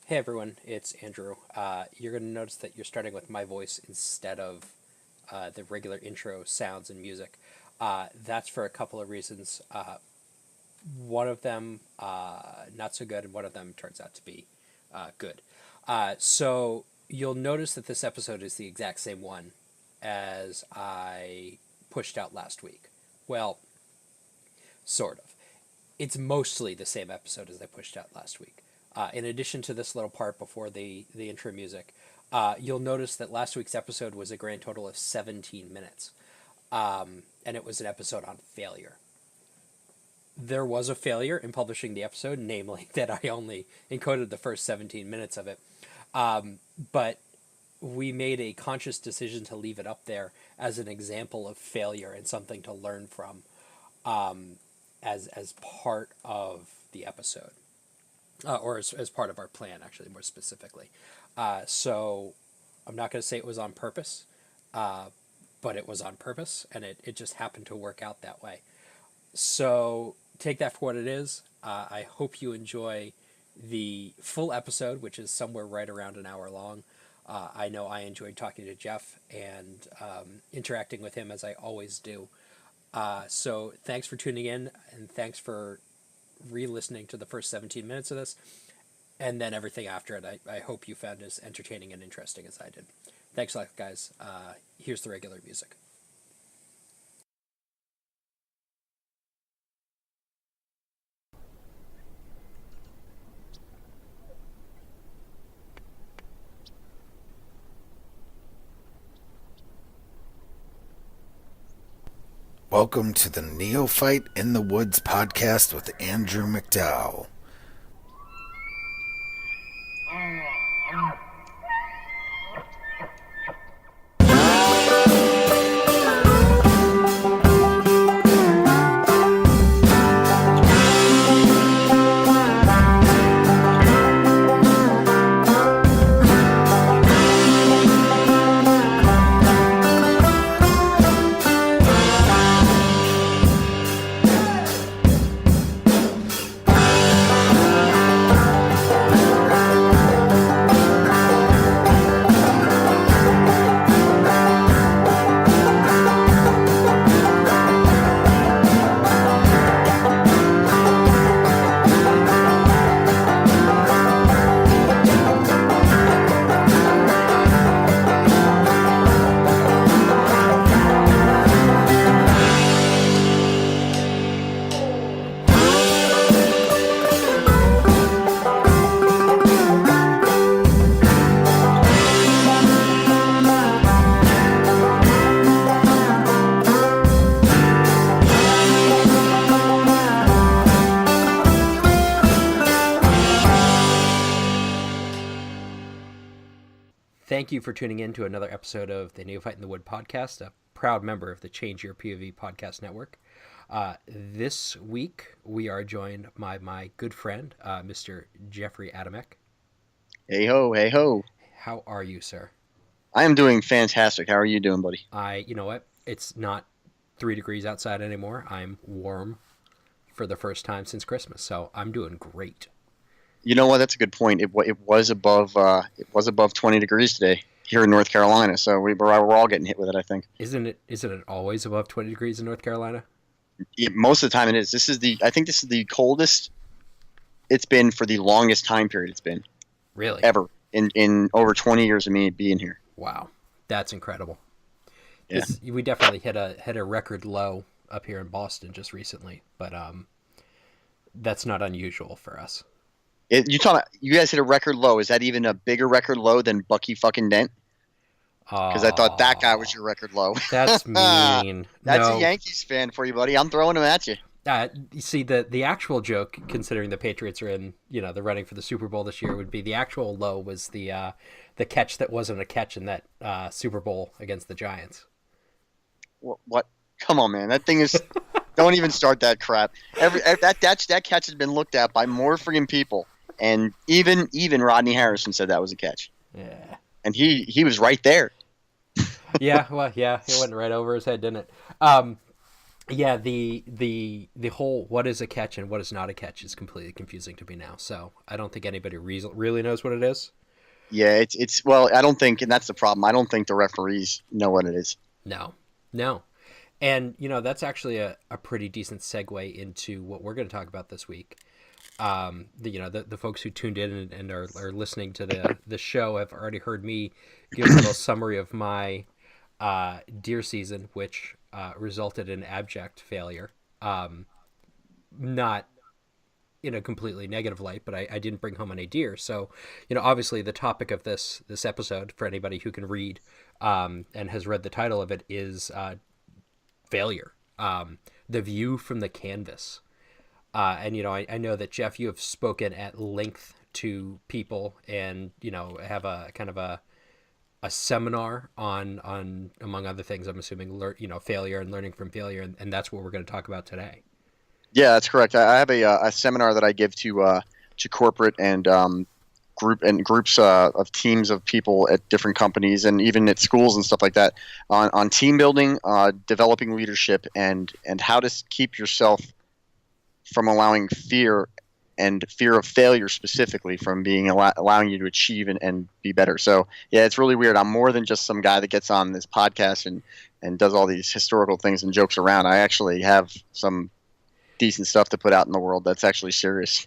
Hey everyone, it's Andrew. You're going to notice that you're starting with my voice instead of the regular intro sounds and music. That's for a couple of reasons. One of them not so good, and one of them turns out to be good. So you'll notice that this episode is the exact same one as I pushed out last week. Well, sort of. It's mostly the same episode as I pushed out last week. In addition to this little part before the intro music, you'll notice that last week's episode was a grand total of 17 minutes. And it was an episode on failure. There was a failure in publishing the episode, namely that I only encoded the first 17 minutes of it. But we made a conscious decision to leave it up there as an example of failure and something to learn from as part of the episode. Or as part of our plan, actually, more specifically. So I'm not going to say it was on purpose, but it was on purpose, and it just happened to work out that way. So take that for what it is. I hope you enjoy the full episode, which is somewhere right around an hour long. I know I enjoyed talking to Jeff and interacting with him as I always do. So thanks for tuning in, and thanks for re-listening to the first 17 minutes of this, and then everything after it. I hope you found as entertaining and interesting as I did. Thanks a lot, guys. Here's the regular music. Welcome to the Neophyte in the Woods podcast with Andrew McDowell. Thank you for tuning in to another episode of the Neophyte in the Wood podcast, a proud member of the Change Your POV podcast network. This week, we are joined by my good friend, Mr. Jeffrey Adamec. Hey ho, hey ho. How are you, sir? I am doing fantastic. How are you doing, buddy? You know what? It's not 3 degrees outside anymore. I'm warm for the first time since Christmas, so I'm doing great. You know what? That's a good point. It was above 20 degrees today here in North Carolina, so we're all getting hit with it, I think. Isn't it always above 20 degrees in North Carolina? Most of the time it is. I think this is the coldest it's been for the longest time period it's been. Really? Ever in over 20 years of me being here. Wow. That's incredible. Yeah. We definitely hit a record low up here in Boston just recently, but that's not unusual for us. You guys hit a record low. Is that even a bigger record low than Bucky fucking Dent? Because I thought that guy was your record low. That's mean. That's No. a Yankees fan for you, buddy. I'm throwing him at you. You see, the actual joke, considering the Patriots are in the running for the Super Bowl this year, would be the actual low was the catch that wasn't a catch in that Super Bowl against the Giants. What? Come on, man. That thing is. Don't even start that crap. That catch has been looked at by more friggin' people. And even Rodney Harrison said that was a catch. Yeah. And he was right there. Yeah, well, yeah, it went right over his head, didn't it? Yeah, the whole what is a catch and what is not a catch is completely confusing to me now. So I don't think anybody really knows what it is. Yeah, it's well, I don't think, and that's the problem. I don't think the referees know what it is. No, no. And, that's actually a pretty decent segue into what we're going to talk about this week. The folks who tuned in and are listening to the show have already heard me give a little summary of my deer season, which resulted in abject failure. Not in a completely negative light, but I didn't bring home any deer. So, obviously the topic of this episode, for anybody who can read and has read the title of it, is failure. The view from the canvas. And I know that, Jeff, you have spoken at length to people, and have a kind of a seminar on among other things, I'm assuming, failure and learning from failure, and that's what we're going to talk about today. Yeah, that's correct. I have a seminar that I give to corporate and groups of teams of people at different companies and even at schools and stuff like that on team building, developing leadership, and how to keep yourself from allowing fear of failure specifically from being allowing you to achieve and be better. So yeah, it's really weird. I'm more than just some guy that gets on this podcast and does all these historical things and jokes around. I actually have some decent stuff to put out in the world that's actually serious.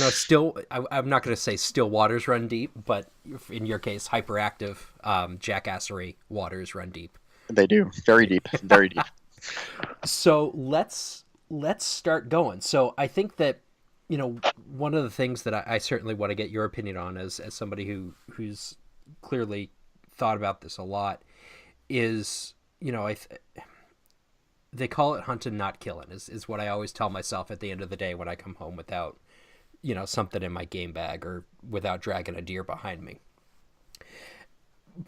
Still, I'm not going to say still waters run deep, but in your case, hyperactive jackassery waters run deep. They do. Very deep. Very deep. So let's start going. So I think that, one of the things that I certainly want to get your opinion on as somebody who's clearly thought about this a lot is, they call it hunting, not killing, is what I always tell myself at the end of the day when I come home without, something in my game bag or without dragging a deer behind me.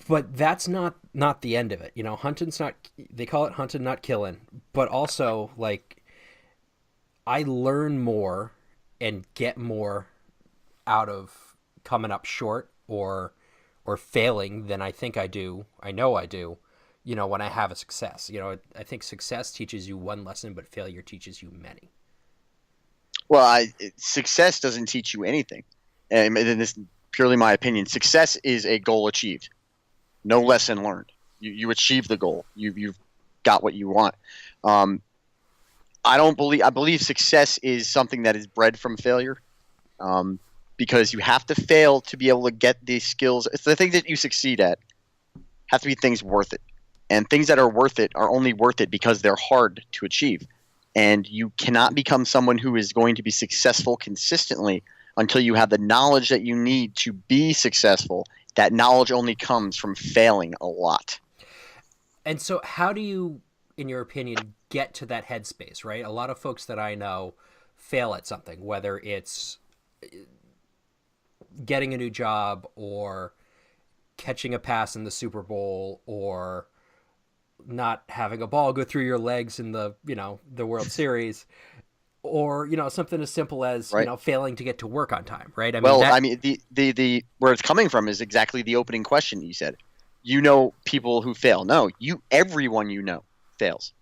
But that's not the end of it. Hunting's not, they call it hunting, not killing, but also, like, I learn more and get more out of coming up short or failing than I think I do. I know I do, when I have a success. I think success teaches you one lesson, but failure teaches you many. Well, success doesn't teach you anything. And this is purely my opinion. Success is a goal achieved. No lesson learned. You achieve the goal. You've got what you want. I believe success is something that is bred from failure, because you have to fail to be able to get these skills. It's the things that you succeed at have to be things worth it, and things that are worth it are only worth it because they're hard to achieve. And you cannot become someone who is going to be successful consistently until you have the knowledge that you need to be successful. That knowledge only comes from failing a lot. And so how do you, in your opinion, get to that headspace, right? A lot of folks that I know fail at something, whether it's getting a new job or catching a pass in the Super Bowl or not having a ball go through your legs in the World Series, or something as simple as right. Failing to get to work on time, right? The where it's coming from is exactly the opening question you said. People who fail. No, everyone fails.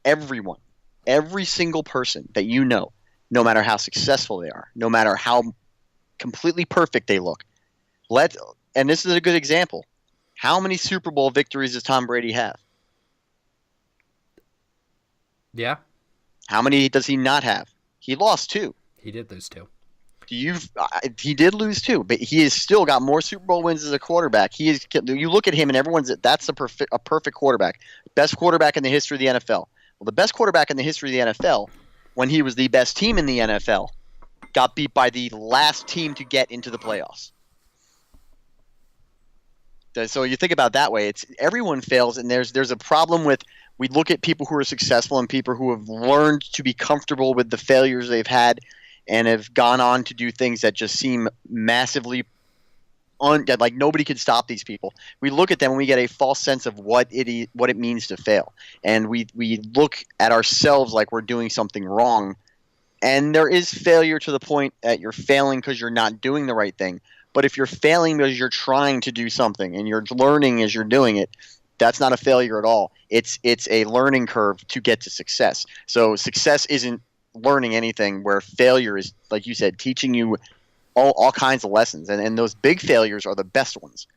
Everyone, every single person that no matter how successful they are, no matter how completely perfect they look. And this is a good example. How many Super Bowl victories does Tom Brady have? Yeah. How many does he not have? He lost 2. He did lose 2. He did lose 2, but he has still got more Super Bowl wins as a quarterback. You look at him and that's a perfect quarterback. Best quarterback in the history of the NFL. Well, the best quarterback in the history of the NFL, when he was the best team in the NFL, got beat by the last team to get into the playoffs. So you think about it that way, it's everyone fails, and there's a problem with, we look at people who are successful and people who have learned to be comfortable with the failures they've had and have gone on to do things that just seem massively like nobody could stop these people. We look at them and we get a false sense of what it means to fail, and we look at ourselves like we're doing something wrong. And there is failure to the point that you're failing because you're not doing the right thing. But if you're failing because you're trying to do something and you're learning as you're doing it, That's not a failure at all. It's a learning curve to get to success. So success isn't learning anything, where failure is, like you said, teaching you all kinds of lessons. And those big failures are the best ones.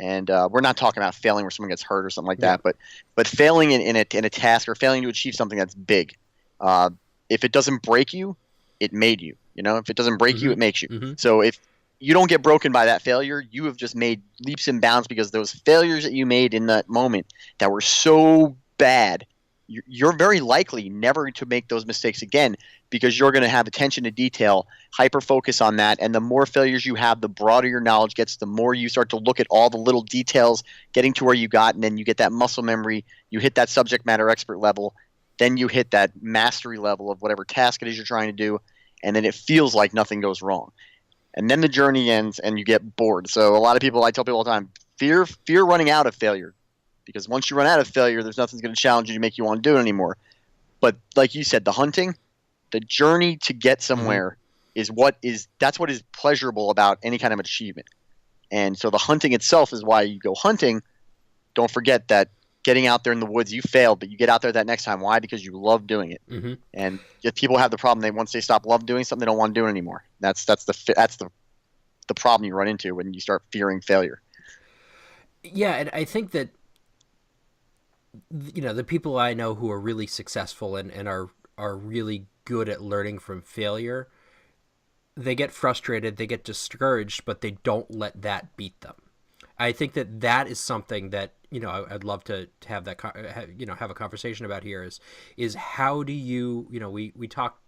And we're not talking about failing where someone gets hurt or something like that, but failing in a task or failing to achieve something that's big. If it doesn't break you, it made you. If it doesn't break you, it makes you. Mm-hmm. So if you don't get broken by that failure, you have just made leaps and bounds, because those failures that you made in that moment that were so bad, you're very likely never to make those mistakes again, because you're going to have attention to detail, hyper focus on that. And the more failures you have, the broader your knowledge gets, the more you start to look at all the little details, getting to where you got, and then you get that muscle memory, you hit that subject matter expert level, then you hit that mastery level of whatever task it is you're trying to do, and then it feels like nothing goes wrong. And then the journey ends and you get bored. So a lot of people, I tell people all the time, fear running out of failure. Because once you run out of failure, there's nothing going to challenge you to make you want to do it anymore. But like you said, the hunting, the journey to get somewhere that's what is pleasurable about any kind of achievement. And so the hunting itself is why you go hunting. Don't forget that getting out there in the woods, you failed, but you get out there that next time. Why? Because you love doing it. Mm-hmm. And if people have the problem, once they stop love doing something, they don't want to do it anymore. That's the problem you run into when you start fearing failure. Yeah, and I think that the people I know who are really successful and are really good at learning from failure, they get frustrated, they get discouraged, but they don't let that beat them. I think that is something that I'd love to have that have a conversation about here is how do you we talk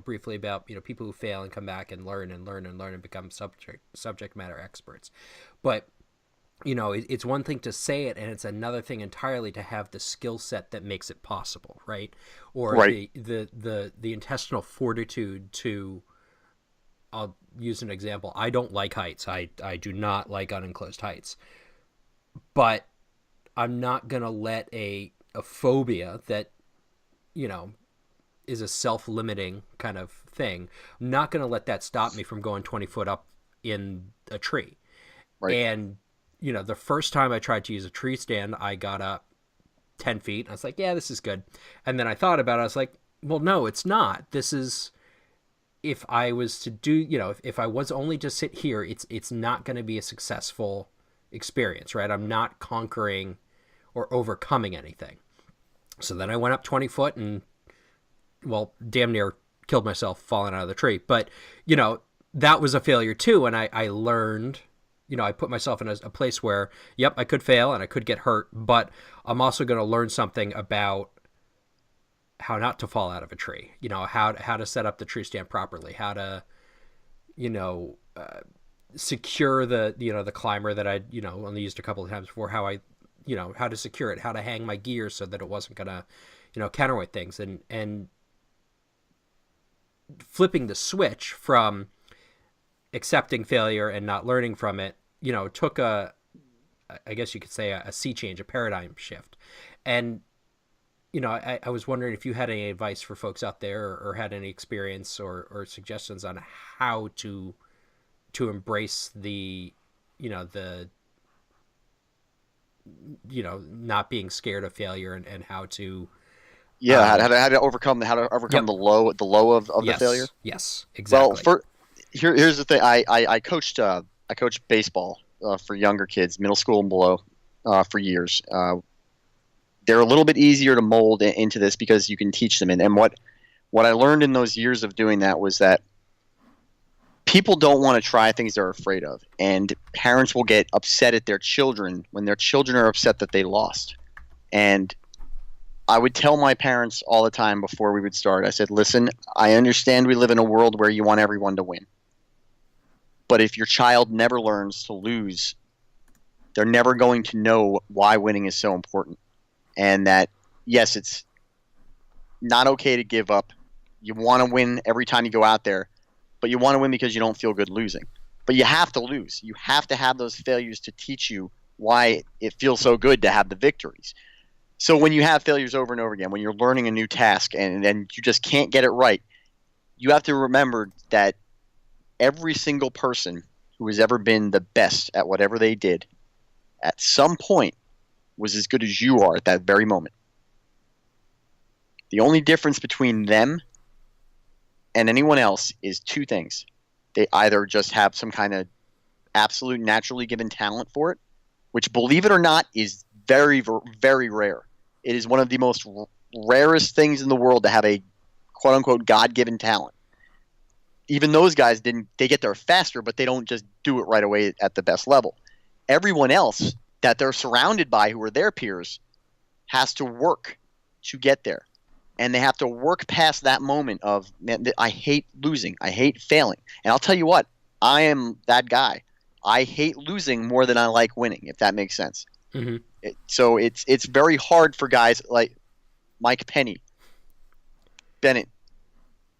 briefly about people who fail and come back and learn and become subject matter experts, but it's one thing to say it, and it's another thing entirely to have the skill set that makes it possible, right? Or right. the intestinal fortitude to. I'll use an example. I don't like heights. I do not like unenclosed heights. But I'm not going to let a phobia that, is a self-limiting kind of thing. I'm not going to let that stop me from going 20 foot up in a tree. Right. And, the first time I tried to use a tree stand, I got up 10 feet. I was like, yeah, this is good. And then I thought about it. I was like, well, no, it's not. This is... If I was to do, if I was only to sit here, it's not going to be a successful experience, right? I'm not conquering or overcoming anything. So then I went up 20 foot and, well, damn near killed myself falling out of the tree. But, that was a failure too. And I learned, I put myself in a place where, yep, I could fail and I could get hurt, but I'm also going to learn something about how not to fall out of a tree, how to set up the tree stand properly, how to, secure the climber that I, only used a couple of times before, how I, how to secure it, how to hang my gear so that it wasn't gonna, counterweight things, and flipping the switch from accepting failure and not learning from it, took I guess you could say a sea change, a paradigm shift. And I was wondering if you had any advice for folks out there, or had any experience or suggestions on how to embrace the not being scared of failure, and how to how to overcome the low of the failure. Yes, exactly. Well, here's the thing. I coached baseball for younger kids, middle school and below, for years. They're a little bit easier to mold into this because you can teach them. And what I learned in those years of doing that was that people don't want to try things they're afraid of. And parents will get upset at their children when their children are upset that they lost. And I would tell my parents all the time before we would start, I said, listen, I understand we live in a world where you want everyone to win. But if your child never learns to lose, they're never going to know why winning is so important. And that, yes, it's not okay to give up. You want to win every time you go out there, but you want to win because you don't feel good losing. But you have to lose. You have to have those failures to teach you why it feels so good to have the victories. So when you have failures over and over again, when you're learning a new task and you just can't get it right, you have to remember that every single person who has ever been the best at whatever they did, at some point, was as good as you are at that very moment. The only difference between them and anyone else is two things. They either just have some kind of absolute naturally given talent for it, which, believe it or not, is very, very rare. It is one of the most rarest things in the world to have a quote-unquote God-given talent. Even those guys they get there faster, but they don't just do it right away at the best level. Everyone else that they're surrounded by who are their peers has to work to get there. And they have to work past that moment of, man, I hate losing. I hate failing. And I'll tell you what, I am that guy. I hate losing more than I like winning, if that makes sense. Mm-hmm. So it's very hard for guys like Mike Penny, Bennett,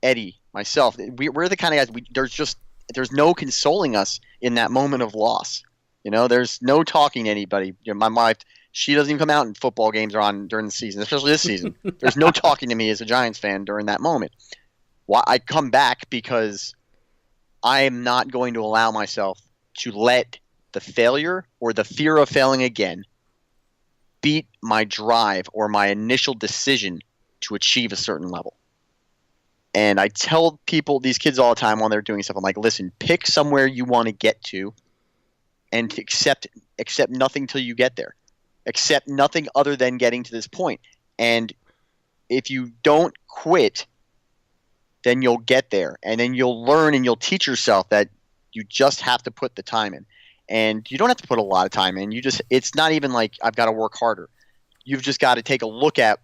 Eddie, myself. We're the kind of guys, there's no consoling us in that moment of loss. There's no talking to anybody. My wife, she doesn't even come out in football games are on during the season, especially this season. There's no talking to me as a Giants fan during that moment. Why I come back because I am not going to allow myself to let the failure or the fear of failing again beat my drive or my initial decision to achieve a certain level. And I tell people, these kids all the time when they're doing stuff, I'm like, listen, pick somewhere you want to get to and accept nothing till you get there. Accept nothing other than getting to this point. And if you don't quit, then you'll get there. And then you'll learn and you'll teach yourself that you just have to put the time in. And you don't have to put a lot of time in. It's not even like I've got to work harder. You've just got to take a look at,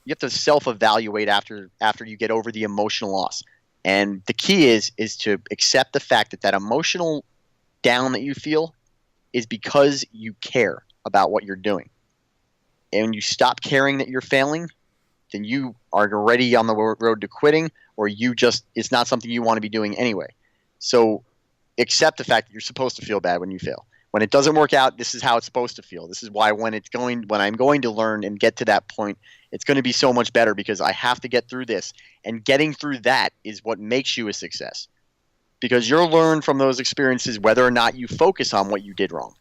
you have to self-evaluate after you get over the emotional loss. And the key is to accept the fact that emotional down that you feel is because you care about what you're doing. And when you stop caring that you're failing, then you are already on the road to quitting, or it's not something you want to be doing anyway. So accept the fact that you're supposed to feel bad when you fail. When it doesn't work out, this is how it's supposed to feel. This is why when I'm going to learn and get to that point, it's going to be so much better because I have to get through this. And getting through that is what makes you a success. Because you'll learn from those experiences whether or not you focus on what you did wrong.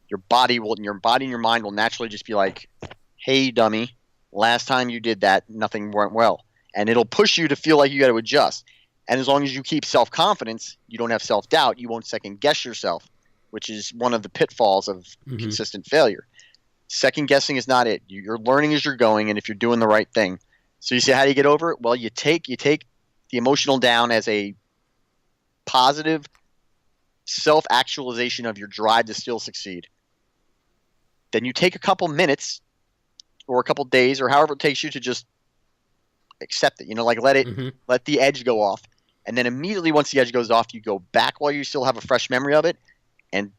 Your body and your mind will naturally just be like, hey, dummy, last time you did that, nothing went well. And it'll push you to feel like you got to adjust. And as long as you keep self-confidence, you don't have self-doubt, you won't second-guess yourself, which is one of the pitfalls of consistent failure. Second-guessing is not it. You're learning as you're going, and if you're doing the right thing. So you say, how do you get over it? Well, you take the emotional down as a positive self-actualization of your drive to still succeed. Then you take a couple minutes or a couple days or however it takes you to just accept it. Let the edge go off. And then immediately once the edge goes off, you go back while you still have a fresh memory of it and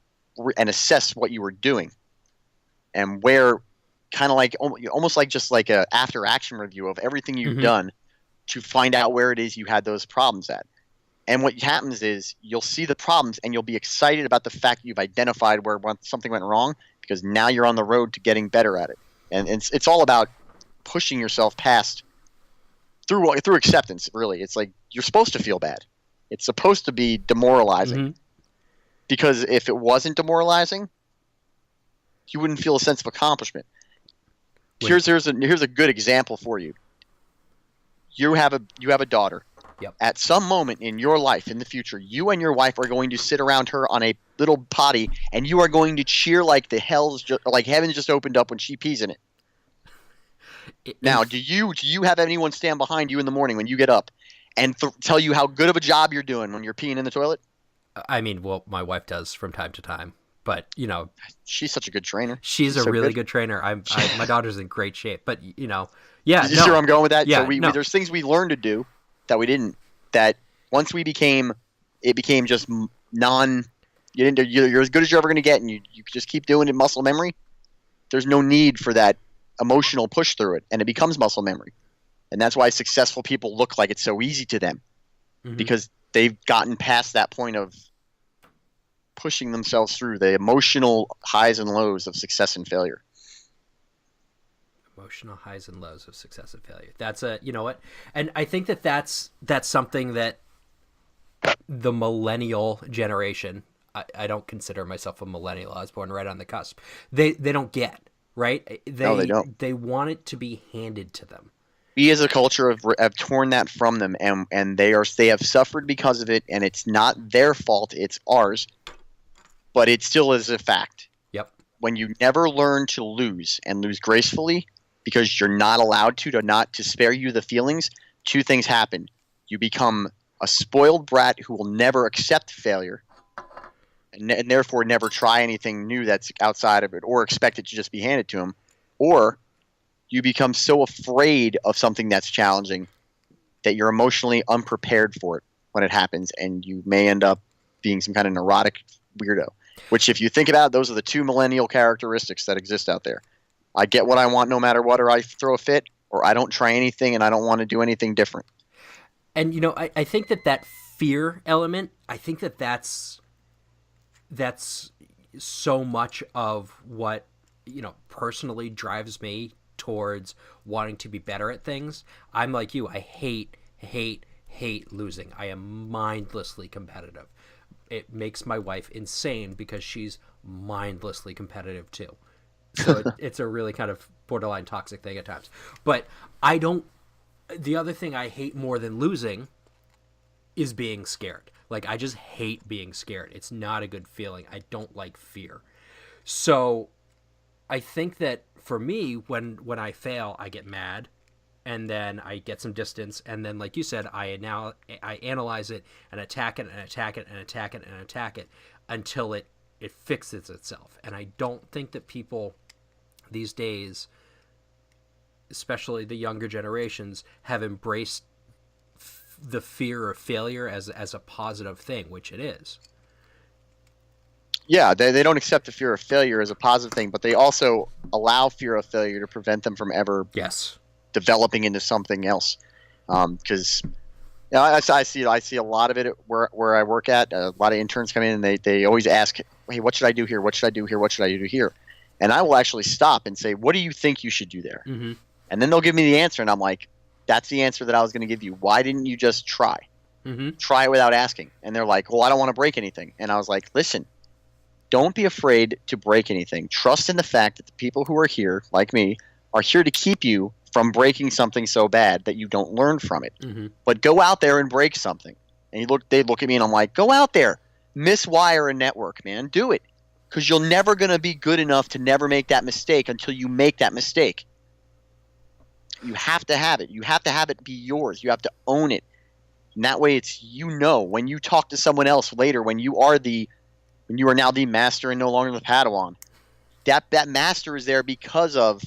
assess what you were doing. And where kind of like almost like just like a after action review of everything you've done to find out where it is you had those problems at. And what happens is you'll see the problems and you'll be excited about the fact that you've identified where something went wrong because now you're on the road to getting better at it. And it's all about pushing yourself past through acceptance, really. It's like you're supposed to feel bad. It's supposed to be demoralizing. Because if it wasn't demoralizing, you wouldn't feel a sense of accomplishment. Here's a good example for you. You have a daughter. Yep. At some moment in your life in the future, you and your wife are going to sit around her on a little potty, and you are going to cheer like like heaven just opened up when she pees in it. Now, do you have anyone stand behind you in the morning when you get up and tell you how good of a job you're doing when you're peeing in the toilet? I mean, well, my wife does from time to time, but she's such a good trainer. She's a really good trainer. My daughter's in great shape, but yeah. You see where I'm going with that? Yeah, so there's things we learned to do that we didn't. That once it became just you're as good as you're ever going to get, and you just keep doing it muscle memory. There's no need for that emotional push through it, and it becomes muscle memory. And that's why successful people look like it's so easy to them, because they've gotten past that point of pushing themselves through the emotional highs and lows of success and failure. Emotional highs and lows of success and failure. That's and I think that's something that the millennial generation, I don't consider myself a millennial. I was born right on the cusp. They don't get. right? No, they don't. They want it to be handed to them. We as a culture have torn that from them, and they have suffered because of it, and it's not their fault, it's ours, but it still is a fact. Yep. When you never learn to lose and lose gracefully because you're not allowed to spare you the feelings, two things happen. You become a spoiled brat who will never accept failure and therefore never try anything new that's outside of it or expect it to just be handed to him, or you become so afraid of something that's challenging that you're emotionally unprepared for it when it happens, and you may end up being some kind of neurotic weirdo. Which, if you think about it, those are the two millennial characteristics that exist out there. I get what I want no matter what, or I throw a fit, or I don't try anything and I don't want to do anything different. And, I think that fear element, I think that's so much of what, personally drives me towards wanting to be better at things. I'm like you. I hate losing. I am mindlessly competitive. It makes my wife insane because she's mindlessly competitive too. So it's a really kind of borderline toxic thing at times. But the other thing I hate more than losing is being scared. Like, I just hate being scared. It's not a good feeling. I don't like fear. So I think that for me, when I fail, I get mad, and then I get some distance, and then, like you said, I analyze it and attack it and attack it and attack it and attack it until it fixes itself. And I don't think that people these days, especially the younger generations, have embraced the fear of failure as a positive thing, which it is. Yeah, they don't accept the fear of failure as a positive thing, but they also allow fear of failure to prevent them from ever developing into something else. Because I see a lot of it where I work at. A lot of interns come in and they always ask, "Hey, what should I do here? What should I do here? What should I do here?" And I will actually stop and say, "What do you think you should do there?" Mm-hmm. And then they'll give me the answer, and I'm like, "That's the answer that I was going to give you. Why didn't you just try? Mm-hmm. Try it without asking." And they're like, "Well, I don't want to break anything." And I was like, "Listen. Don't be afraid to break anything. Trust in the fact that the people who are here, like me, are here to keep you from breaking something so bad that you don't learn from it. Mm-hmm. But go out there and break something." And they look at me and I'm like, "Go out there, miswire a network, man. Do it. Because you're never going to be good enough to never make that mistake until you make that mistake. You have to have it. You have to have it be yours. You have to own it. And that way it's, when you talk to someone else later, when you are now the master and no longer the Padawan, that master is there because of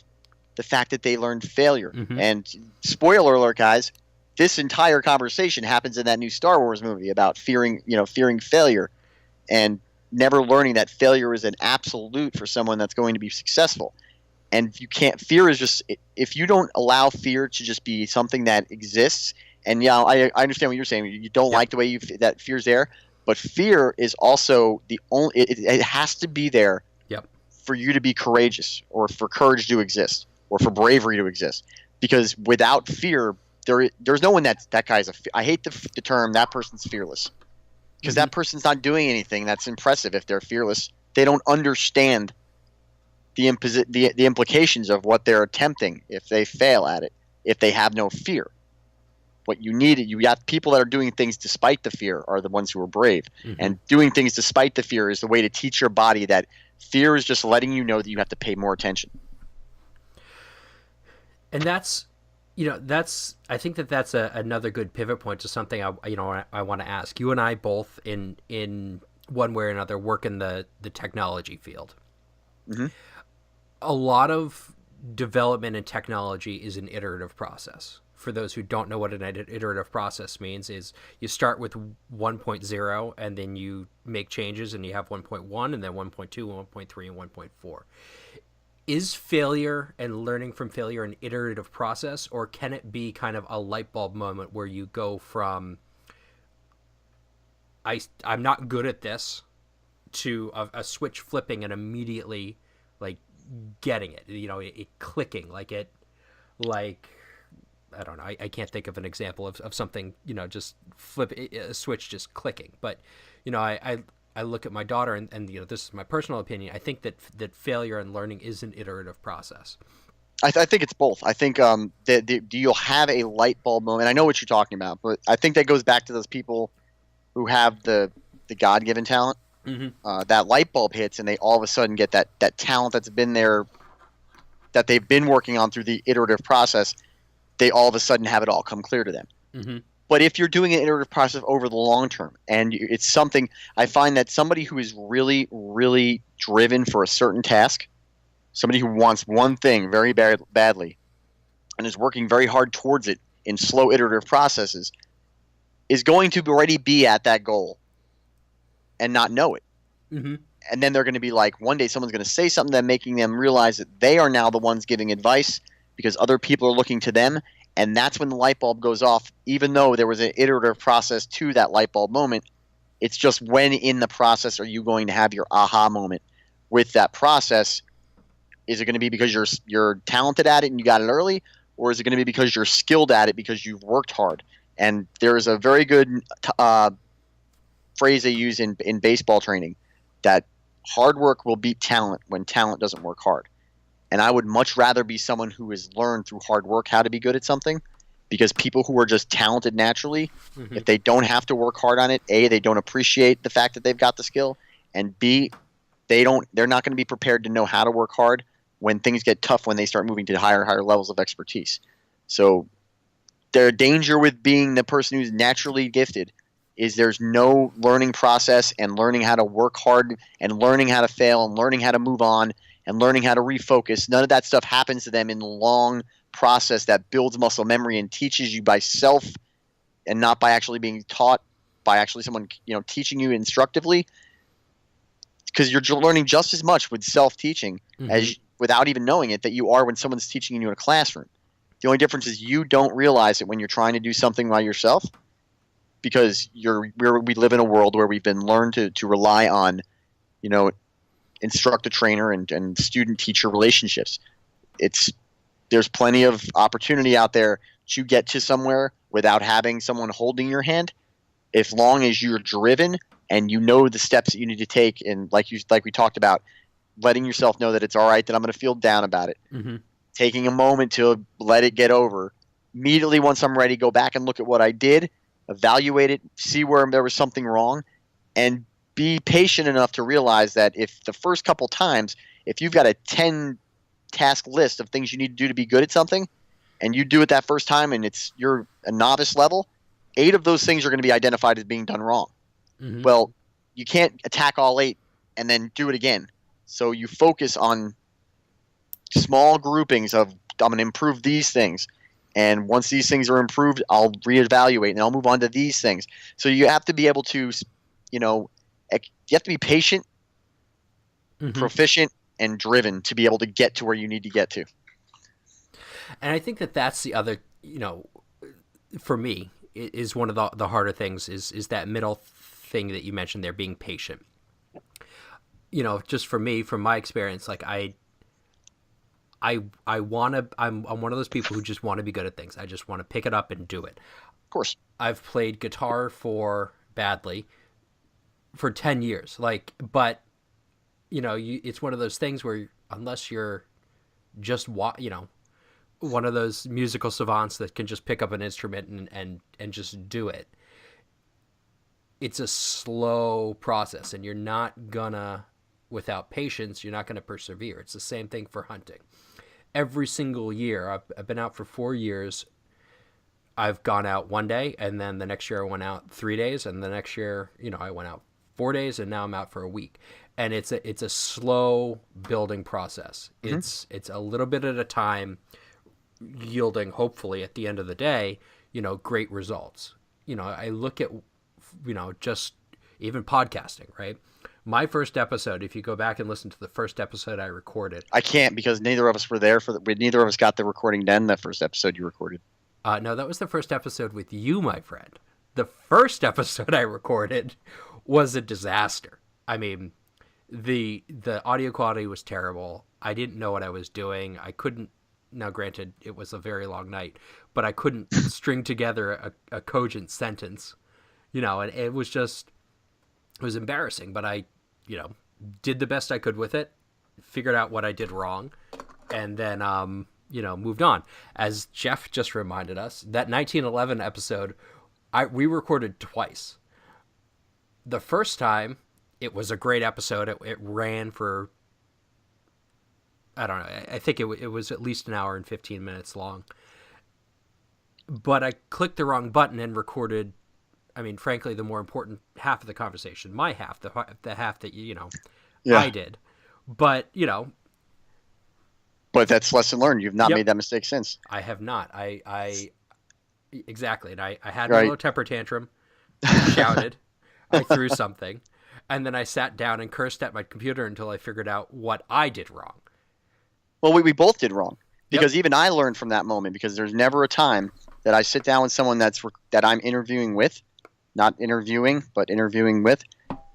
the fact that they learned failure. Mm-hmm. And spoiler alert, guys, this entire conversation happens in that new Star Wars movie about fearing failure and never learning that failure is an absolute for someone that's going to be successful. And fear is just, if you don't allow fear to just be something that exists, and I understand what you're saying. You don't like the way that fear's there. But fear is also the only. It has to be there for you to be courageous, or for courage to exist, or for bravery to exist. Because without fear, there's no one that guy's I hate the term that person's fearless, because that person's not doing anything that's impressive if they're fearless. They don't understand the implications of what they're attempting if they fail at it. If they have no fear. What you got people that are doing things despite the fear are the ones who are brave. Mm-hmm. And doing things despite the fear is the way to teach your body that fear is just letting you know that you have to pay more attention. And that's I think that's another good pivot point to something I want to ask. You and I both in one way or another work in the technology field. Mm-hmm. A lot of development in technology is an iterative process. For those who don't know what an iterative process means, is you start with 1.0 and then you make changes and you have 1.1 and then 1.2 and 1.3 and 1.4. Is failure and learning from failure an iterative process, or can it be kind of a light bulb moment where you go from I'm not good at this to a switch flipping and immediately like getting it, it clicking, I don't know. I can't think of an example of something, just flip a switch, just clicking. But, I I look at my daughter, and this is my personal opinion. I think that failure and learning is an iterative process. I think it's both. I think that you'll have a light bulb moment. I know what you're talking about, but I think that goes back to those people who have the God-given talent. Mm-hmm. That light bulb hits, and they all of a sudden get that talent that's been there, that they've been working on through the iterative process. They all of a sudden have it all come clear to them. Mm-hmm. But if you're doing an iterative process over the long term, and it's something, I find that somebody who is really, really driven for a certain task, somebody who wants one thing very badly, and is working very hard towards it in slow iterative processes, is going to already be at that goal and not know it. Mm-hmm. And then they're going to be like, one day someone's going to say something that making them realize that they are now the ones giving advice because other people are looking to them. And that's when the light bulb goes off, even though there was an iterative process to that light bulb moment. It's just when in the process are you going to have your aha moment with that process? Is it going to be because you're talented at it and you got it early? Or is it going to be because you're skilled at it because you've worked hard? And there is a very good phrase they use in baseball training, that hard work will beat talent when talent doesn't work hard. And I would much rather be someone who has learned through hard work how to be good at something, because people who are just talented naturally, if they don't have to work hard on it, A, they don't appreciate the fact that they've got the skill, and B, they're not going to be prepared to know how to work hard when things get tough, when they start moving to higher levels of expertise. So their danger with being the person who's naturally gifted is there's no learning process and learning how to work hard and learning how to fail and learning how to move on and learning how to refocus. None of that stuff happens to them in the long process that builds muscle memory and teaches you by self and not by actually being taught by actually someone teaching you instructively, because you're learning just as much with self-teaching as without even knowing it that you are when someone's teaching you in a classroom. The only difference is you don't realize it when you're trying to do something by yourself, because we live in a world where we've been learned to rely on, instructor trainer and student teacher relationships. There's plenty of opportunity out there to get to somewhere without having someone holding your hand, as long as you're driven and you know the steps that you need to take, and like we talked about, letting yourself know that it's all right, that I'm going to feel down about it. Taking a moment to let it get over. Immediately once I'm ready, go back and look at what I did, evaluate it, see where there was something wrong, and be patient enough to realize that if the first couple times, if you've got a 10 task list of things you need to do to be good at something, and you do it that first time and you're a novice level, 8 of those things are going to be identified as being done wrong. Well, you can't attack all 8 and then do it again. So you focus on small groupings of, I'm going to improve these things. And once these things are improved, I'll reevaluate and I'll move on to these things. So you have to be able to, you have to be patient, proficient, and driven to be able to get to where you need to get to. And I think that's the other, for me, is one of the harder things is that middle thing that you mentioned there, being patient. Just for me, from my experience, like I'm one of those people who just want to be good at things. I just want to pick it up and do it. Of course. I've played guitar for 10 years. But it's one of those things where unless you're just one of those musical savants that can just pick up an instrument and just do it, it's a slow process, and you're not gonna, without patience, you're not gonna persevere. It's the same thing for hunting. Every single year, I've been out for 4 years. I've gone out one day, and then the next year I went out 3 days, and the next year, I went out 4 days, and now I'm out for a week. And it's a slow building process. It's a little bit at a time, yielding, hopefully at the end of the day, great results. I look at, just even podcasting, right? My first episode, if you go back and listen to the first episode I recorded. I can't, because neither of us were there neither of us got the recording then, that first episode you recorded. No, that was the first episode with you, my friend. The first episode I recorded was a disaster. I mean, the audio quality was terrible. I didn't know what I was doing. I couldn't, now granted, it was a very long night, but I couldn't string together a cogent sentence, and it was just, It was embarrassing, but I, did the best I could with it, figured out what I did wrong, and then, moved on. As Jeff just reminded us, that 1911 episode, we recorded twice. The first time, it was a great episode. It ran for, I don't know, I think it was at least an hour and 15 minutes long. But I clicked the wrong button and recorded, frankly, the more important half of the conversation. My half, the half that, I did. But, But that's lesson learned. You've not made that mistake since. I have not. Exactly. And I had a Right. little temper tantrum, I shouted, I threw something, and then I sat down and cursed at my computer until I figured out what I did wrong. Well, we both did wrong. Because even I learned from that moment, because there's never a time that I sit down with someone that I'm interviewing with, not interviewing, but interviewing with,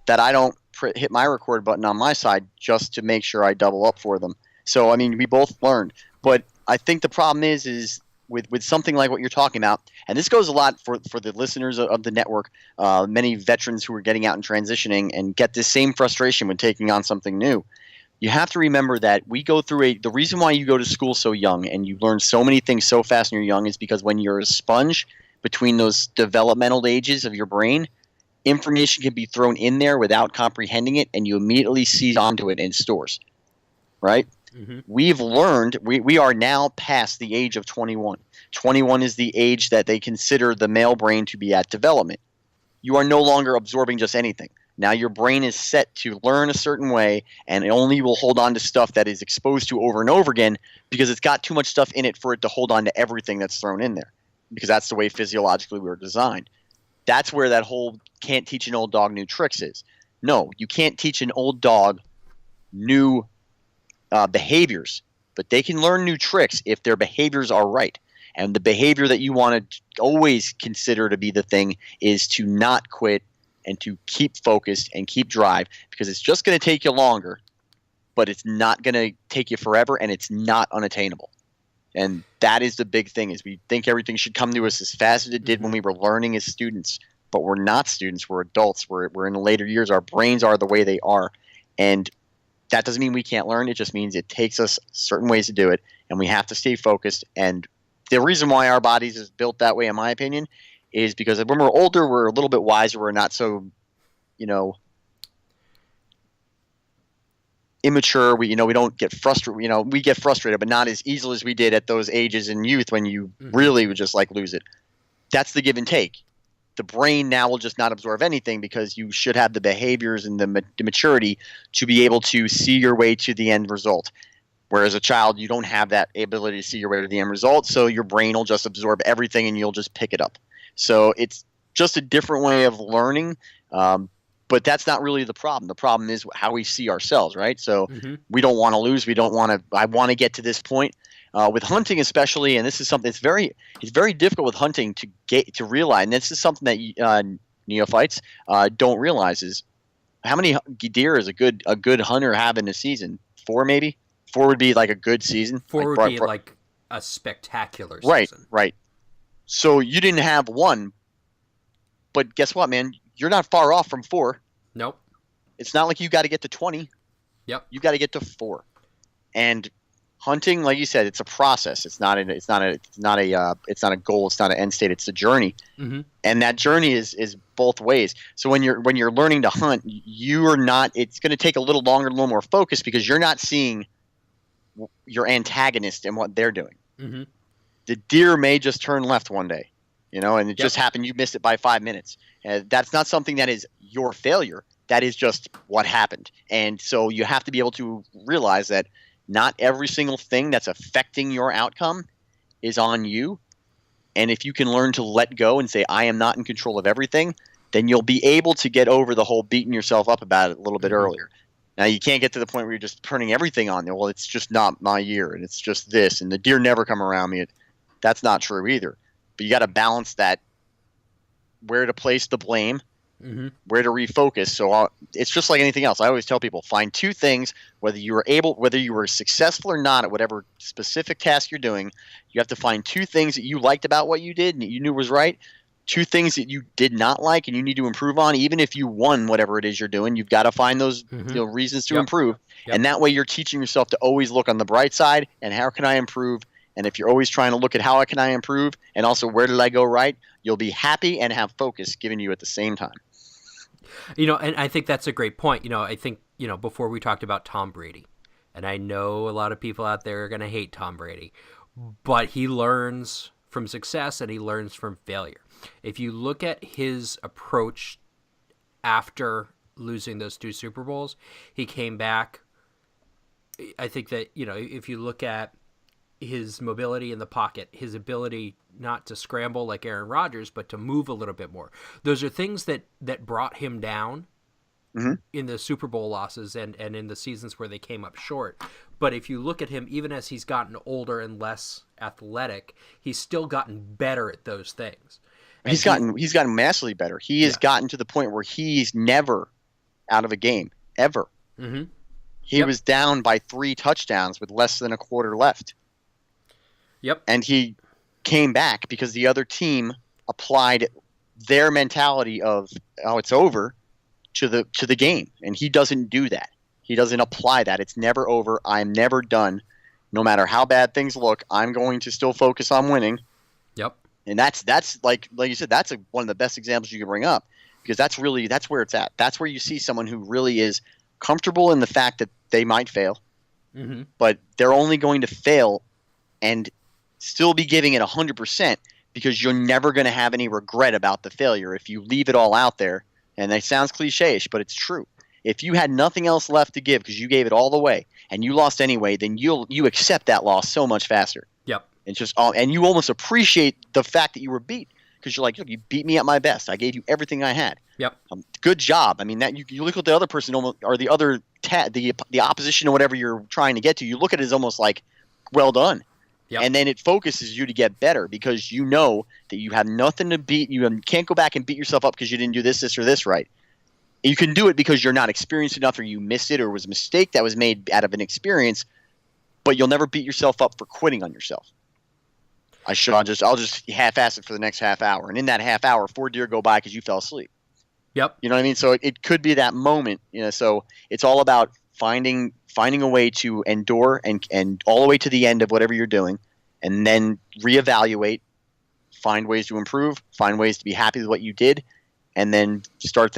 that I don't hit my record button on my side just to make sure I double up for them. So, we both learned. But I think the problem is with something like what you're talking about, and this goes a lot for the listeners of the network, many veterans who are getting out and transitioning and get this same frustration when taking on something new. You have to remember that we go through the reason why you go to school so young and you learn so many things so fast when you're young is because when you're a sponge between those developmental ages of your brain, information can be thrown in there without comprehending it, and you immediately seize onto it in stores, right? Mm-hmm. We've learned we are now past the age of 21. 21 is the age that they consider the male brain to be at development. You are no longer absorbing just anything. Now your brain is set to learn a certain way, and it only will hold on to stuff that is exposed to over and over again because it's got too much stuff in it for it to hold on to everything that's thrown in there, because that's the way physiologically we were designed. That's where that whole can't teach an old dog new tricks is. No, you can't teach an old dog new behaviors, but they can learn new tricks if their behaviors are right. And the behavior that you want to always consider to be the thing is to not quit and to keep focused and keep drive, because it's just going to take you longer, but it's not going to take you forever, and it's not unattainable. And that is the big thing, is we think everything should come to us as fast as it did when we were learning as students, but we're not students. We're adults. We're in the later years. Our brains are the way they are. And that doesn't mean we can't learn. It just means it takes us certain ways to do it, and we have to stay focused. And the reason why our bodies is built that way, in my opinion, is because when we're older, we're a little bit wiser. We're not so, immature. We don't get frustrated. We get frustrated, but not as easily as we did at those ages in youth when you really would just lose it. That's the give and take. The brain now will just not absorb anything because you should have the behaviors and the maturity to be able to see your way to the end result. Whereas a child, you don't have that ability to see your way to the end result, so your brain will just absorb everything and you'll just pick it up. So it's just a different way of learning, but that's not really the problem. The problem is how we see ourselves, right? So we don't want to lose. We don't want to – I want to get to this point. With hunting especially, and this is something it's very difficult with hunting to realize, and this is something that neophytes don't realize, is how many deer is a good hunter have in a season? 4 maybe? 4 would be like a good season. 4 would be like a spectacular season. Right. So you didn't have 1, but guess what, man? You're not far off from 4. Nope. It's not like you got to get to 20. Yep. You got to get to 4. And hunting, like you said, it's a process. It's not a goal. It's not an end state. It's a journey. And that journey is both ways. So when you're learning to hunt, you are not. It's going to take a little longer, a little more focus, because you're not seeing your antagonist and what they're doing. The deer may just turn left one day, and it just happened. You missed it by 5 minutes. That's not something that is your failure. That is just what happened. And so you have to be able to realize that not every single thing that's affecting your outcome is on you. And if you can learn to let go and say, I am not in control of everything, then you'll be able to get over the whole beating yourself up about it a little bit earlier. Now, you can't get to the point where you're just turning everything on there. Well, it's just not my year, and it's just this, and the deer never come around me. That's not true either. But you got to balance that, where to place the blame, where to refocus. So it's just like anything else. I always tell people, find 2 things, whether you were successful or not at whatever specific task you're doing. You have to find 2 things that you liked about what you did and that you knew was right. two things that you did not like and you need to improve on. Even if you won whatever it is you're doing, you've got to find those reasons to improve. Yep. And that way you're teaching yourself to always look on the bright side and how can I improve. And if you're always trying to look at how can I improve and also where did I go right, you'll be happy and have focus given you at the same time. And I think that's a great point. I think, before we talked about Tom Brady, and I know a lot of people out there are going to hate Tom Brady, but he learns from success and he learns from failure. If you look at his approach after losing those 2 Super Bowls, he came back. I think that, if you look at his mobility in the pocket, his ability not to scramble like Aaron Rodgers, but to move a little bit more. Those are things that brought him down in the Super Bowl losses and in the seasons where they came up short. But if you look at him, even as he's gotten older and less athletic, he's still gotten better at those things. And he's gotten massively better. He has gotten to the point where he's never out of a game, ever. Mm-hmm. He was down by 3 touchdowns with less than a quarter left. Yep. And he came back because the other team applied their mentality of, oh, it's over to the game. And he doesn't do that. He doesn't apply that. It's never over. I'm never done. No matter how bad things look, I'm going to still focus on winning. Yep. And that's like you said, that's one of the best examples you can bring up because that's where it's at. That's where you see someone who really is comfortable in the fact that they might fail, but they're only going to fail and still be giving it 100% because you're never going to have any regret about the failure if you leave it all out there. And that sounds cliche-ish, but it's true. If you had nothing else left to give because you gave it all the way and you lost anyway, then you accept that loss so much faster. Yep. And you almost appreciate the fact that you were beat because you're like, look, you beat me at my best. I gave you everything I had. Yep. Good job. I mean, that you look at the other person or the other the opposition or whatever you're trying to get to. You look at it as almost like, well done. Yep. And then it focuses you to get better because you know that you have nothing to beat. You can't go back and beat yourself up because you didn't do this, or this right. You can do it because you're not experienced enough or you missed it or it was a mistake that was made out of an experience, but you'll never beat yourself up for quitting on yourself. I'll just half-ass it for the next half hour. And in that half hour, 4 deer go by because you fell asleep. Yep. You know what I mean? So it could be that moment. So it's all about finding a way to endure and all the way to the end of whatever you're doing, and then reevaluate, find ways to improve, find ways to be happy with what you did, and then start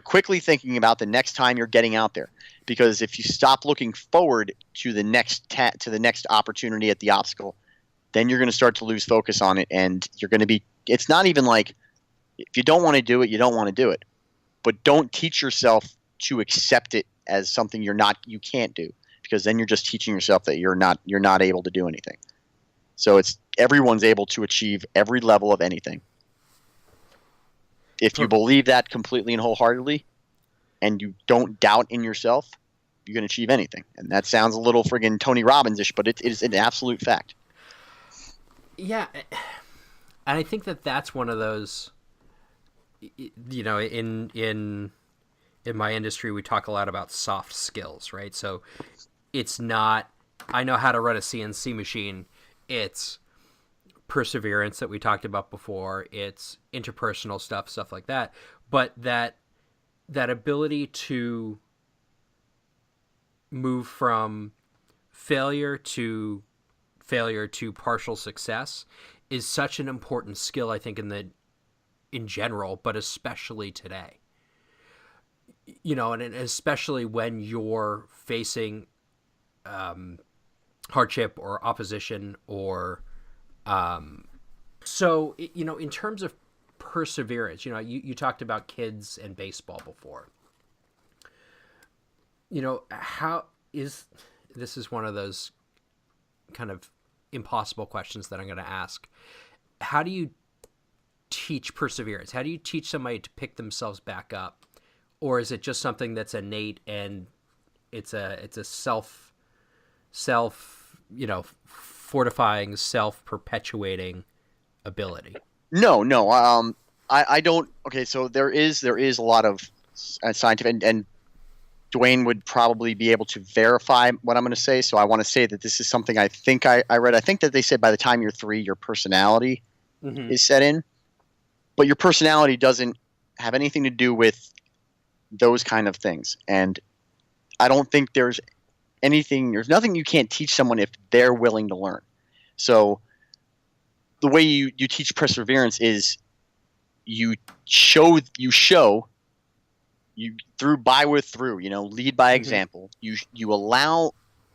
quickly thinking about the next time you're getting out there. Because if you stop looking forward to the next opportunity at the obstacle, then you're going to start to lose focus on it, and you're going to be. It's not even like if you don't want to do it, you don't want to do it, but don't teach yourself to accept it as something you can't do, because then you're just teaching yourself that you're not able to do anything. So everyone's able to achieve every level of anything. If you believe that completely and wholeheartedly, and you don't doubt in yourself, you can achieve anything. And that sounds a little friggin' Tony Robbins-ish, but it is an absolute fact. Yeah, and I think that's one of those. In my industry, we talk a lot about soft skills, right? So it's not, I know how to run a CNC machine. It's perseverance that we talked about before. It's interpersonal stuff like that. But that ability to move from failure to partial success is such an important skill, I think, in general, but especially today. And especially when you're facing hardship or opposition or so in terms of perseverance, you talked about kids and baseball before. This is one of those kind of impossible questions that I'm going to ask. How do you teach perseverance? How do you teach somebody to pick themselves back up? Or is it just something that's innate and it's a self fortifying, self-perpetuating ability? No. I don't. Okay, so there is a lot of scientific, and Dwayne would probably be able to verify what I'm going to say. So I want to say that this is something I think I read. I think that they said by the time you're 3, your personality is set in. but your personality doesn't have anything to do with those kind of things. And I don't think there's nothing you can't teach someone if they're willing to learn. So the way you teach perseverance is you show you lead by example. You allow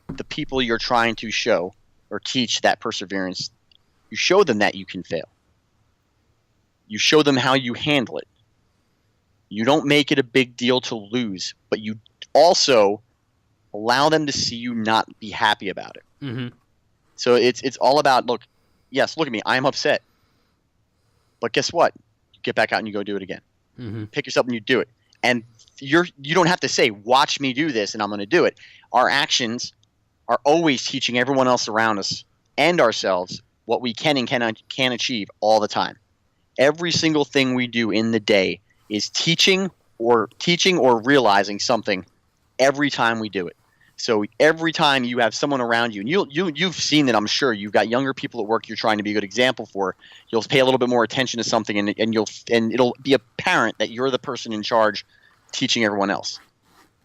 the people you're trying to show or teach that perseverance, you show them that you can fail. You show them how you handle it. You don't make it a big deal to lose, but you also allow them to see you not be happy about it. Mm-hmm. So it's all about, look at me, I'm upset. But guess what? You get back out and you go do it again. Mm-hmm. Pick yourself and you do it. And you don't have to say, watch me do this and I'm going to do it. Our actions are always teaching everyone else around us and ourselves what we can and can achieve all the time. Every single thing we do in the day is teaching or realizing something every time we do it. So every time you have someone around you, and you've seen it, I'm sure. You've got younger people at work you're trying to be a good example for. You'll pay a little bit more attention to something, and it'll be apparent that you're the person in charge teaching everyone else.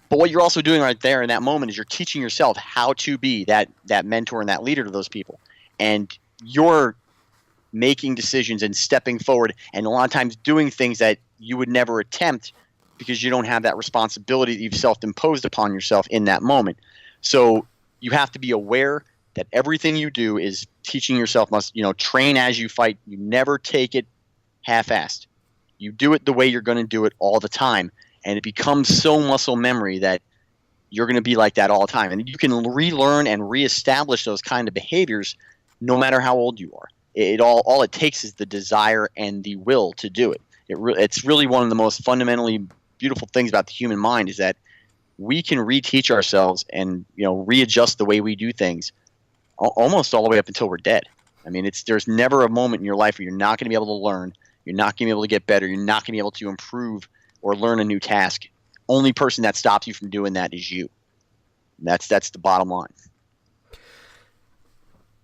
But what you're also doing right there in that moment is you're teaching yourself how to be that mentor and that leader to those people. And you're making decisions and stepping forward, and a lot of times doing things that you would never attempt because you don't have that responsibility that you've self-imposed upon yourself in that moment. So you have to be aware that everything you do is teaching yourself train as you fight. You never take it half-assed. You do it the way you're going to do it all the time, and it becomes so muscle memory that you're going to be like that all the time. And you can relearn and reestablish those kind of behaviors no matter how old you are. All it takes is the desire and the will to do it. It's really one of the most fundamentally beautiful things about the human mind is that we can reteach ourselves and readjust the way we do things almost all the way up until we're dead. I mean, there's never a moment in your life where you're not going to be able to learn, you're not going to be able to get better, you're not going to be able to improve or learn a new task. Only person that stops you from doing that is you. And that's the bottom line.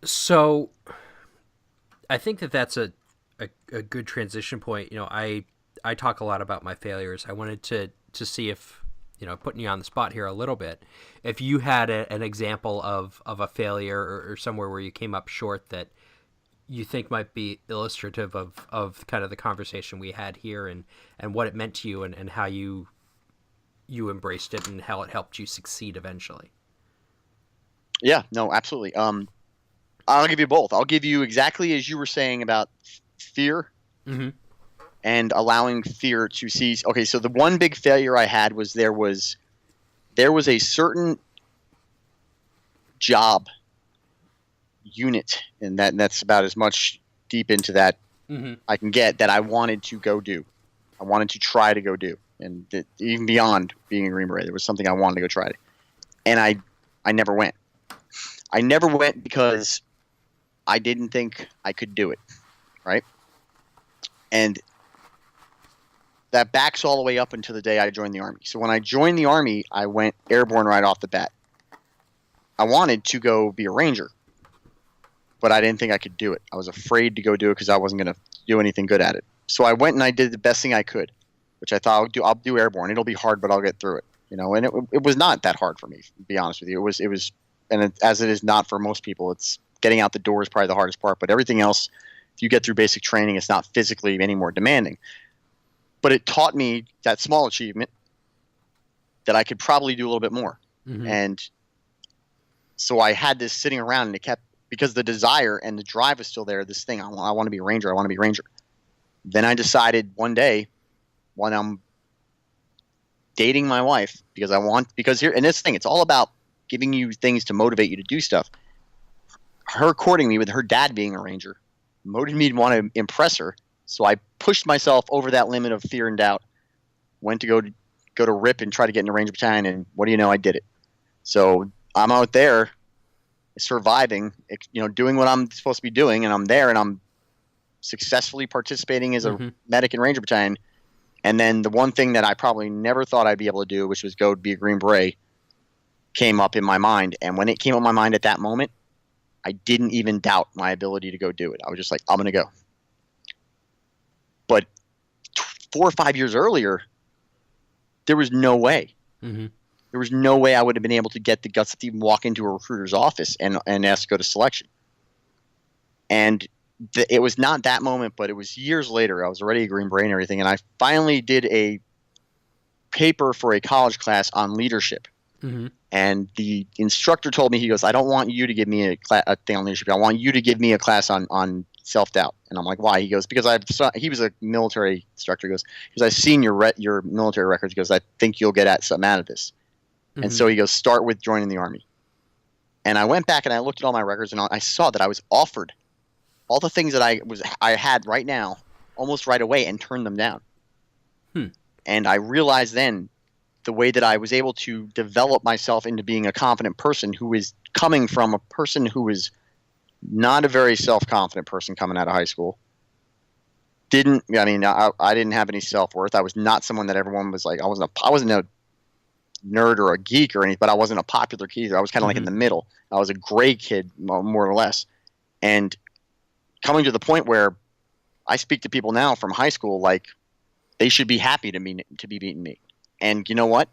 So I think that's a good transition point. I talk a lot about my failures. I wanted to see if, putting you on the spot here a little bit, if you had an example of a failure or somewhere where you came up short that you think might be illustrative of kind of the conversation we had here and what it meant to you and how you embraced it and how it helped you succeed eventually. Yeah, no, absolutely. I'll give you both. I'll give you exactly as you were saying about fear. Mm-hmm. And allowing fear to seize. Okay, so the one big failure I had was there was a certain job unit, and that's about as much deep into that I can get, that I wanted to go do. I wanted to try to go do, and even beyond being a Green Beret, there was something I wanted to go try to, and I never went. I never went because I didn't think I could do it, right? And that backs all the way up until the day I joined the Army. So when I joined the Army, I went airborne right off the bat. I wanted to go be a Ranger, but I didn't think I could do it. I was afraid to go do it because I wasn't going to do anything good at it. So I went and I did the best thing I could, which I thought I'll do airborne. It'll be hard, but I'll get through it. And it was not that hard for me, to be honest with you. It was, as it is not for most people. It's getting out the door is probably the hardest part, but everything else, if you get through basic training, it's not physically any more demanding. But it taught me that small achievement that I could probably do a little bit more. Mm-hmm. And so I had this sitting around, and it kept, because the desire and the drive was still there, this thing, I want to be a Ranger. I want to be a Ranger. Then I decided one day when I'm dating my wife, because here, and this thing, it's all about giving you things to motivate you to do stuff. Her courting me with her dad being a Ranger motivated me to want to impress her. So I pushed myself over that limit of fear and doubt, went to go to RIP and try to get in a Ranger battalion, and what do you know, I did it. So I'm out there surviving, doing what I'm supposed to be doing, and I'm there and I'm successfully participating as a medic in Ranger battalion. And then the one thing that I probably never thought I'd be able to do, which was go be a Green Beret, came up in my mind. And when it came up in my mind at that moment, I didn't even doubt my ability to go do it. I was just like, I'm going to go. But 4 or 5 years earlier, there was no way. Mm-hmm. There was no way I would have been able to get the guts to even walk into a recruiter's office and ask to go to selection. And it was not that moment, but it was years later. I was already a Green Beret and everything, and I finally did a paper for a college class on leadership. Mm-hmm. And the instructor told me, he goes, I don't want you to give me a thing on leadership. I want you to give me a class on self-doubt. And I'm like, why? He goes, because he was a military instructor. He goes, because I've seen your military records. He goes, I think you'll get something out of this. Mm-hmm. And so he goes, start with joining the Army. And I went back and I looked at all my records, and I saw that I was offered all the things that I had right now almost right away and turned them down. And I realized then the way that I was able to develop myself into being a confident person, who is coming from a person who is not a very self-confident person coming out of high school. I didn't have any self-worth. I was not someone that everyone was like, I wasn't a nerd or a geek or anything, but I wasn't a popular kid either. I was kind of like in the middle. I was a gray kid, more or less. And coming to the point where I speak to people now from high school like they should be happy to be beating me. And you know what?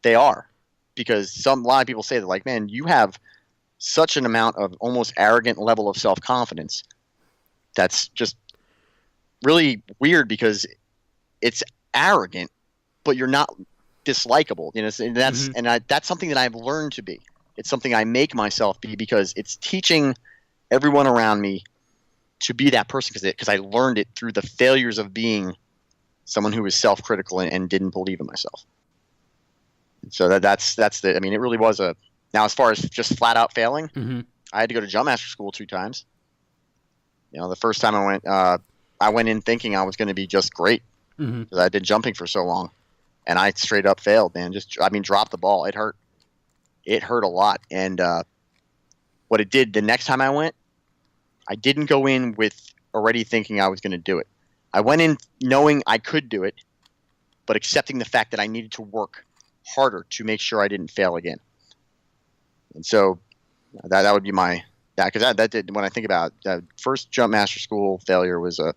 They are. Because a lot of people say that, like, man, you have such an amount of almost arrogant level of self-confidence that's just really weird, because it's arrogant, but you're not dislikable. You know, and that's something that I've learned to be. It's something I make myself be, because it's teaching everyone around me to be that person, because I learned it through the failures of being someone who was self-critical and didn't believe in myself. So that's the. I mean, it really was a. Now, as far as just flat out failing, I had to go to Jumpmaster school 2 times. You know, the first time I went in thinking I was going to be just great, because I did jumping for so long, and I straight up failed, man. Dropped the ball. It hurt. It hurt a lot. And what it did the next time I went, I didn't go in with already thinking I was going to do it. I went in knowing I could do it, but accepting the fact that I needed to work harder to make sure I didn't fail again. And so that would be because that did, when I think about that first Jumpmaster school failure, was a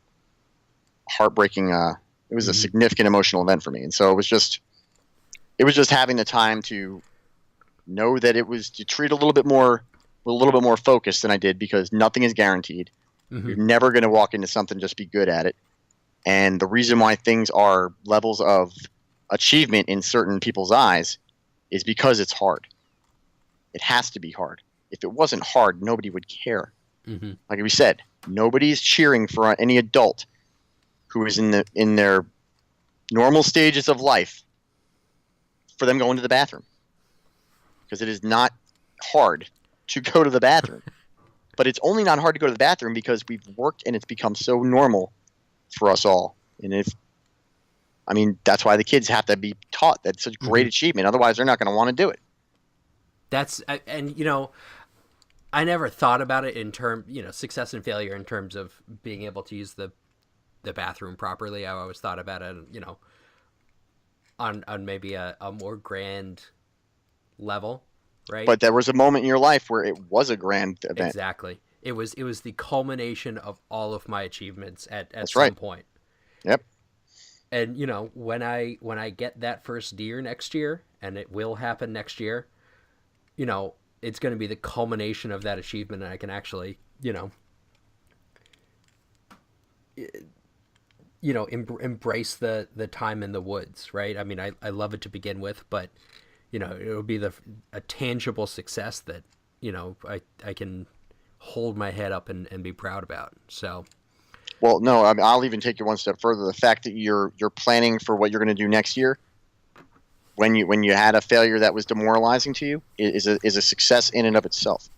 heartbreaking, it was a significant emotional event for me. And so it was just having the time to know that it was to treat a little bit more focused than I did, because nothing is guaranteed. You're never going to walk into something and just be good at it. And the reason why things are levels of achievement in certain people's eyes is because it's hard. It has to be hard. If it wasn't hard, nobody would care. Like we said, nobody's cheering for any adult who is in their normal stages of life for them going to the bathroom, because it is not hard to go to the bathroom. But it's only not hard to go to the bathroom because we've worked and it's become so normal for us all. And that's why the kids have to be taught that it's such a great achievement. Otherwise, they're not going to want to do it. I never thought about it in success and failure in terms of being able to use the bathroom properly. I always thought about it, on maybe a more grand level, right? But there was a moment in your life where it was a grand event. Exactly. It was the culmination of all of my achievements at That's some right. point. Yep. And when I get that first deer next year, and it will happen next year, it's going to be the culmination of that achievement, and I can actually, embrace the time in the woods, right? I mean, I love it to begin with, but it'll be a tangible success that I can hold my head up and be proud about. So, well, no, I'll even take you one step further. The fact that you're planning for what you're going to do next year, when you had a failure that was demoralizing to you, is a success in and of itself.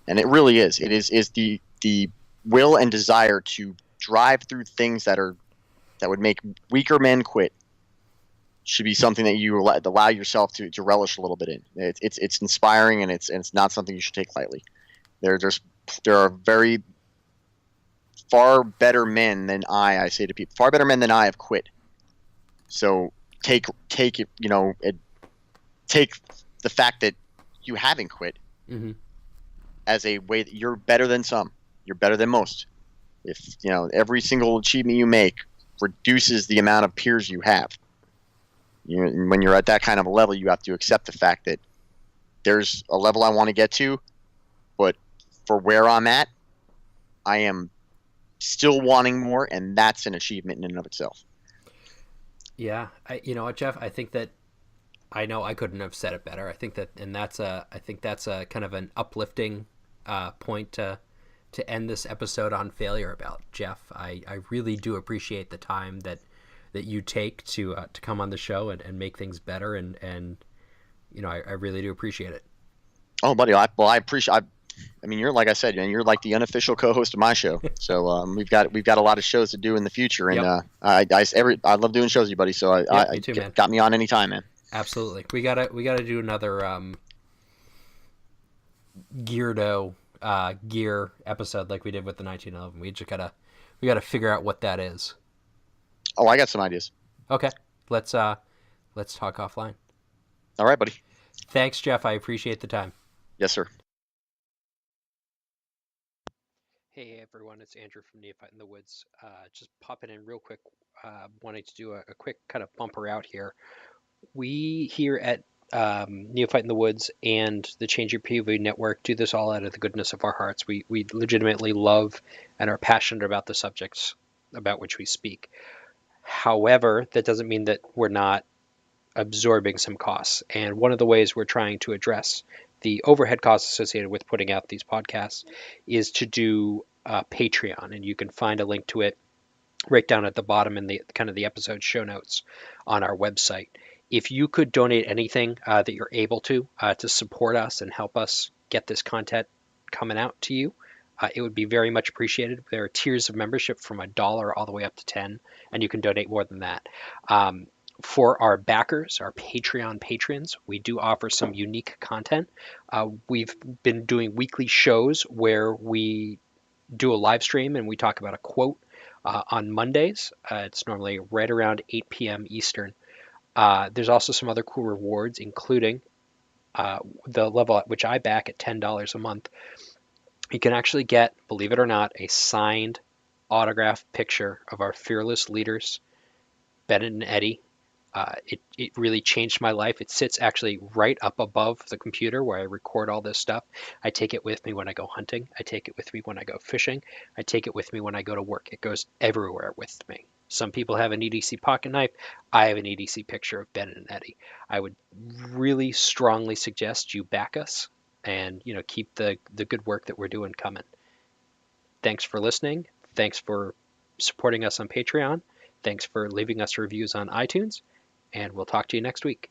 And it really is. It is the will and desire to drive through things that would make weaker men quit. Should be something that you allow yourself to relish a little bit in. It's inspiring, and it's not something you should take lightly. There are very far better men than I say to people, far better men than I have quit. So take it, take the fact that you haven't quit as a way that you're better than some, you're better than most. If every single achievement you make, reduces the amount of peers you have. When you're at that kind of a level, you have to accept the fact that there's a level I want to get to, but for where I'm at, I am still wanting more, and that's an achievement in and of itself. Yeah, you know what, Jeff? I think that I know I couldn't have said it better. I think that's a kind of an uplifting point to end this episode on failure about, Jeff. I really do appreciate the time that you take to come on the show and make things better, and you know, I really do appreciate it. Oh, buddy, I appreciate. I mean, you're, like I said, you're like the unofficial co-host of my show. So we've got a lot of shows to do in the future, and Yep. I love doing shows with you, buddy. So Me too, man. got me on anytime, man. Absolutely. We gotta do another Geardo gear episode like we did with the 1911. We gotta figure out what that is. Oh, I got some ideas. Okay. Let's talk offline. All right, buddy. Thanks, Jeff. I appreciate the time. Yes, sir. Hey everyone, it's Andrew from Neophyte in the Woods. Just popping in real quick, wanting to do a quick kind of bumper out here. We here at Neophyte in the Woods and the Change Your POV Network do this all out of the goodness of our hearts. We legitimately love and are passionate about the subjects about which we speak. However, that doesn't mean that we're not absorbing some costs. And one of the ways we're trying to address the overhead costs associated with putting out these podcasts is to do Patreon. And you can find a link to it right down at the bottom in the kind of the episode show notes on our website. If you could donate anything that you're able to support us and help us get this content coming out to you, it would be very much appreciated. There are tiers of membership from $1 all the way up to $10, and you can donate more than that. For our backers, our Patreon patrons, we do offer some unique content. We've been doing weekly shows where we do a live stream and we talk about a quote on Mondays. It's normally right around 8 p.m. Eastern. There's also some other cool rewards, including the level at which I back at $10 a month. You can actually get, believe it or not, a signed autographed picture of our fearless leaders, Bennett and Eddie. It really changed my life. It sits actually right up above the computer where I record all this stuff. I take it with me when I go hunting. I take it with me when I go fishing. I take it with me when I go to work. It goes everywhere with me. Some people have an EDC pocket knife. I have an EDC picture of Bennett and Eddie. I would really strongly suggest you back us and, you know, keep the good work that we're doing coming. Thanks for listening. Thanks for supporting us on Patreon. Thanks for leaving us reviews on iTunes. And we'll talk to you next week.